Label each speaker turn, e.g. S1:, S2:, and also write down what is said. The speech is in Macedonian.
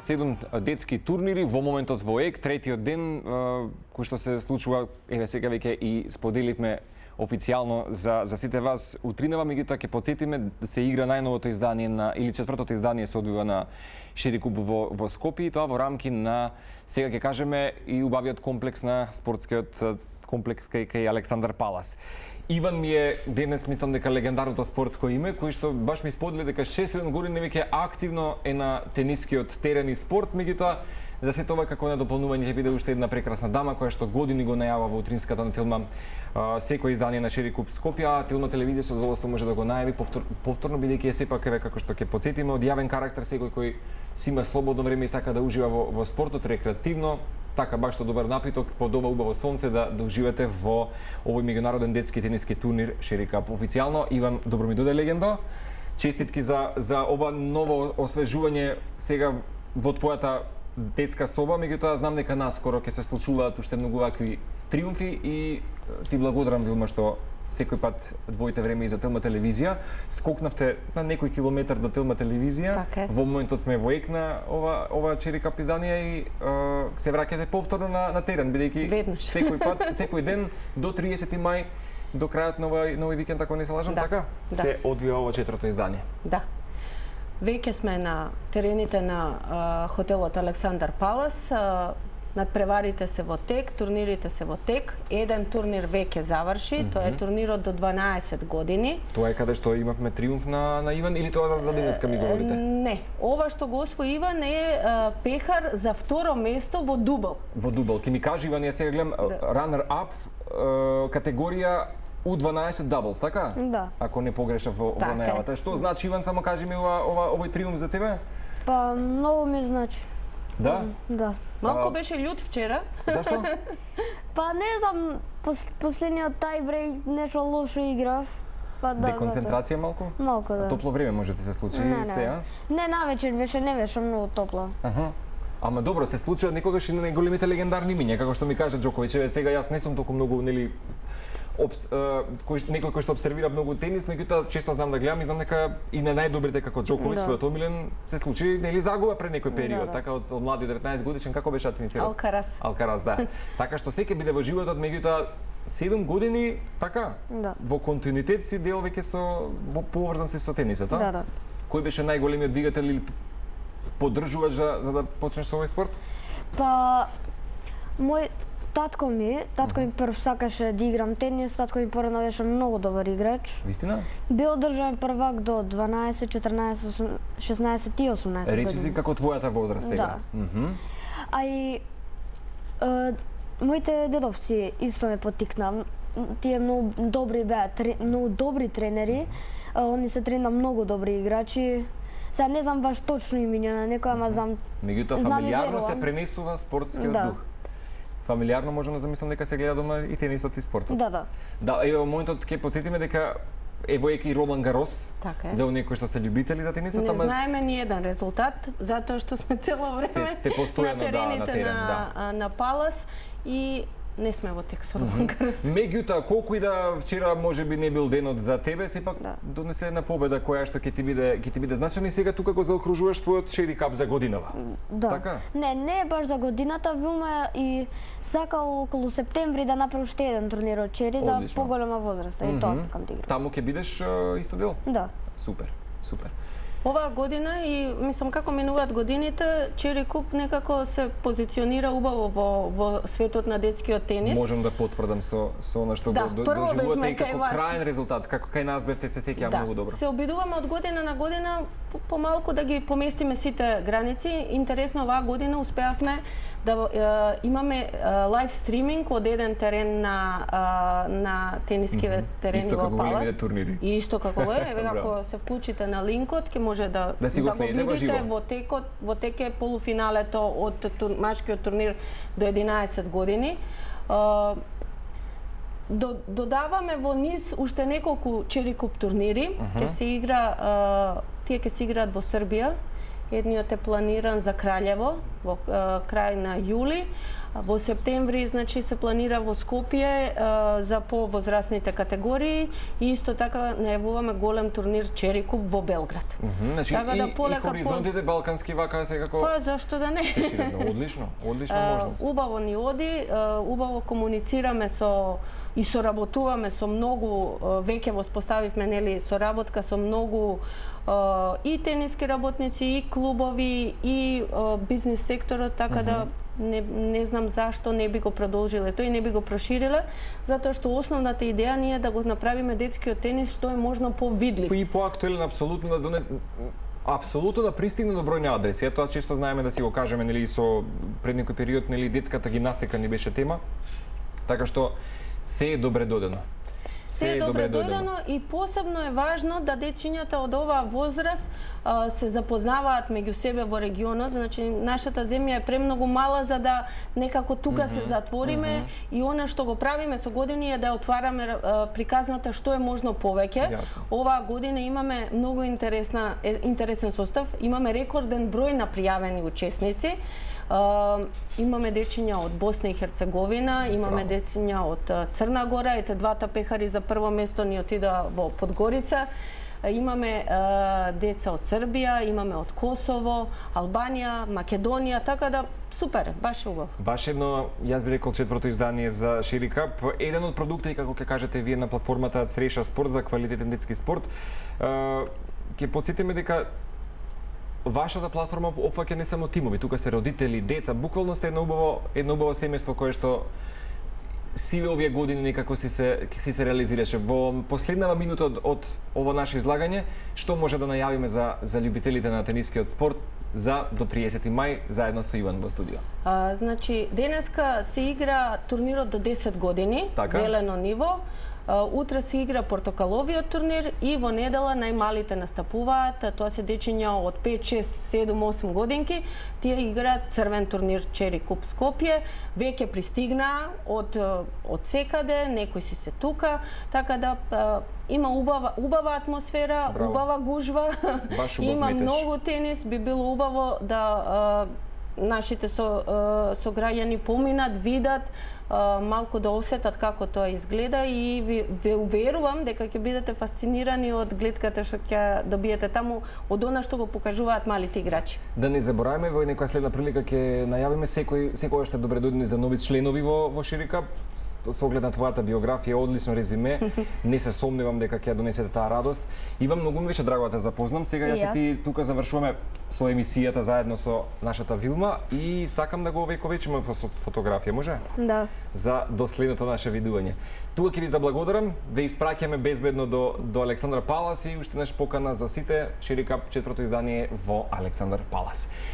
S1: 7 детски турнири во моментот во ЕК, третиот ден кој што се случува, еве сега веќе и споделивме официјално за сите вас утринава, меѓутоа ќе потсетиме да се игра најновото издание на или четвртото издание се одвива на Шери куп во Скопје, и тоа во рамки на, сега ќе кажеме, и убавиот комплекс на спортскиот комплекс кај Александар Палас. Иван ми е денес, мислам дека легендарното спортско име, кој што баш ми сподели дека 6-7 години веќе активно е на тенискиот терен и спорт, меѓутоа за сето ова како недополнување ќе биде уште една прекрасна дама која што години го најава во утринската на Телма секој издание на Шери куп Скопје, а Телма телевизија со задоволство може да го најави повторно, бидејќи е сепак еве како што ќе потсетиме од јавен карактер, секој кој си има слободно време и сака да ужива во спортот рекреативно, така баш со добар напиток под ова убаво сонце да уживате во овој меѓународен детски тениски турнир Шери куп. Официјално, Иван, добро ми дојде легендо. Честитки за ова ново освежување сега во твојата детска соба, меѓутоа знам дека наскоро ќе се случуваат уште многу вакви триумфи и ти благодарам, Вилма, што секој пат двоите време и за Телма телевизија. Скокнавте на некој километар до Телма телевизија.
S2: Така.
S1: Во моментот сме во ЕК на ова Шери куп издание и се враќате повторно на терен, бидејќи секој пат, секој ден до 30 мај, до крајот на овој викенд, ако не се лажам, така?
S2: Да.
S1: Се одвива ова четврто издание.
S2: Да. Веќе сме на терените на хотелот Александар Палас. Надпреварите се во тек, турнирите се во тек. Еден турнир веќе заврши, тоа е турнирот до 12 години.
S1: Тоа е каде што имавме триумф на Иван или тоа за денеска ми говорите?
S2: Не, ова што го освои Иван е пехар за второ место во дубл.
S1: Во дубл. Ке ми кажи, Иван, ја сега гледам runner up категорија U12 doubles, така?
S3: Да.
S1: Ако не погрешав во најавата. Што значи, Иван, само кажи ми овој триумф за тебе?
S3: Па многу ми значи.
S1: Да?
S3: Да.
S2: Малку беше љут вчера.
S1: Зашто?
S3: Па не знам, последниот тајбрейк нешто лошо играв. Па да.
S1: Деконцентрација малку?
S3: Малку, да.
S1: Топло време може да се случи сега?
S3: Не, навечер беше, не беше многу топло.
S1: Ама добро, се случуваат некогаш и најголемите легендарни имиња, како што ми кажа Џоковиќ. Сега јас не сум толку многу, нели, некој кој што обсервира многу тенис, меѓутоа често знам да гледам и знам дека и на најдобрите како Џоковиќ, својот омилен, се случи, нели, загуба пред некој период, така од млади 19 годишен, како беше тенисерот? Алкарас, да. Така што секој биде во животот, меѓутоа 7 години, така?
S3: Да.
S1: Во континуитет си дел веќе со поврзан си со тенисот, а?
S2: Да.
S1: Кој беше најголемиот двигател или поддржуваш за да почнеш со овој спорт?
S3: Па мој татко ми прв сакаше да играм тенис, татко ми порано беше многу добар играч.
S1: Вистина?
S3: Бил државен првак до 12, 14, 16 и 18 години.
S1: Речи си како твојата возраст сега.
S3: Да. А и моите дедовци исто ме поттикна. Тие многу добри беа, многу добри тренери. Они се тренираа многу добри играчи. Сега не знам баш точно имиња на некој, ама знам.
S1: Меѓутоа фамилиарно се пренесува спортскиот дух. Фамилиарно можам да замислам дека се гледа дома и тенисот и спортот.
S3: Да.
S1: Да, еве во моментот ќе потсетиме дека во ЕК и Ролан Гарос.
S2: Така е.
S1: За оние кои што се љубители за тенисот,
S2: Не знаеме ни еден резултат, затоа што сме цело време на терените на Палас и не сме во тек со Ролан Гарос.
S1: Меѓутоа, колку и да вчера можеби не бил денот за тебе, сепак донесе една победа која што ќе ти биде значена и сега тука го заокружуваш твојот Шери куп за годинава.
S3: Да.
S1: Така?
S3: Не е баш за годината, Вилма и сакал околу септември да направи уште еден турнир од Шери за поголема возраст, и тоа сакам да играм.
S1: Таму ќе бидеш исто дел?
S3: Да.
S1: Супер.
S2: Оваа година и мислам како минуваат годините, Шери куп некако се позиционира убаво во светот на детскиот тенис.
S1: Можам да потврдам со она што го доживувате и како крајен резултат, како кај нас бевте се сеќавам многу добро.
S2: Се обидуваме од година на година помалку да ги поместиме сите граници. Интересно, оваа година успеавме да имаме лайв стриминг од еден терен на тенискиве терени во Палас. Исто како големите турнири. Еве како се вклучите на линкот, ќе може да го видите во тек е полуфиналето од машкиот турнир до 11 години. Додаваме во низ уште неколку Шери куп турнири, тие ќе се играат во Србија. Едниот е планиран за Краљево во крај на јули, Во септември, значи, се планира во Скопје за повозрастните категории и исто така најавуваме голем турнир Чери Куп во Белград.
S1: Значи,
S2: Така да
S1: и
S2: полека
S1: хоризонтите балкански вака секако
S2: Па зашто да не?
S1: се шират. Одлично, одлична можност.
S2: Убаво ни оди, убаво комуницираме и соработуваме со многу, веќе воспоставивме нели соработка со многу и тениски работници, и клубови, и бизнис секторот, така да не знам зашто не би го продолжиле тој и не би го прошириле, затоа што основната идеја ни е да го направиме детскиот тенис што е можно повидлив.
S1: И поактуелен апсолутно да донесе апсолутно да пристигне до бројни адреси. Тоа често знаеме да си го кажеме, нели, со пред некој период, нели, детската гимнастика ни беше тема. Така што се е добре додено.
S2: Се е добре додено и посебно е важно да дечињата од оваа возраст се запознаваат меѓу себе во регионот. Значи, нашата земја е премногу мала за да некако тука се затвориме и она што го правиме со години е да отвараме приказната што е можно повеќе. Оваа година имаме многу интересен состав, имаме рекорден број на пријавени учесници. Имаме дечиња од Босна и Херцеговина, имаме дечиња од Црна Гора, ете двата пехари за прво место ни отида во Подгорица. Имаме деца од Србија, имаме од Косово, Албанија, Македонија, така да супер, баш убаво.
S1: Баш едно, јас би рекол, четврто издание за Шери Кап. Еден од продуктите, како ќе кажете вие на платформата Среша спорт за квалитетен детски спорт, ќе потсетиме дека вашата платформа опфаќа не само тимови, тука се родители, деца, буквално сте едно убаво семејство кое што сиве овие години некако си се реализираше. Во последнава минута од ово наше излагање, што може да најавиме за љубителите на тенискиот спорт за до 30 мај заедно со Иван во студио?
S2: Значи, денеска се игра турнирот до 10 години, зелено ниво. Утре се игра портокаловиот турнир и во недела најмалите настапуваат. Тоа се дечиња од 5, 6, 7, 8 годинки. Тие играат црвен турнир Чери Куп Скопје. Веќе пристигнаа од секаде, некои си се тука, така да има убава атмосфера, убава гужва. Има многу тенис, би било убаво да нашите сограѓани поминат, видат, малку да осетат како тоа изгледа и ве уверувам дека ќе бидете фасцинирани од гледката што ќе добиете таму од она што го покажуваат малите играчи.
S1: Да не забораваме, во некоја следна прилика ќе најавиме секој што добре дојдени за нови членови во Шери Кап. Со оглед на твојата биографија, одлично резиме, не се сомневам дека ќе донесете таа радост. Иван, многу ми беше драго да те запознам. Сега јас и ти тука завршуваме со емисијата заедно со нашата Вилма и сакам да го овековечиме со фотографија, може?
S3: Да.
S1: За до следното наше видување. Тука ќе ви заблагодарам, ве испраќаме безбедно до Александар Палас и уште наш покана за сите Шери Кап четврто издание во Александар Палас.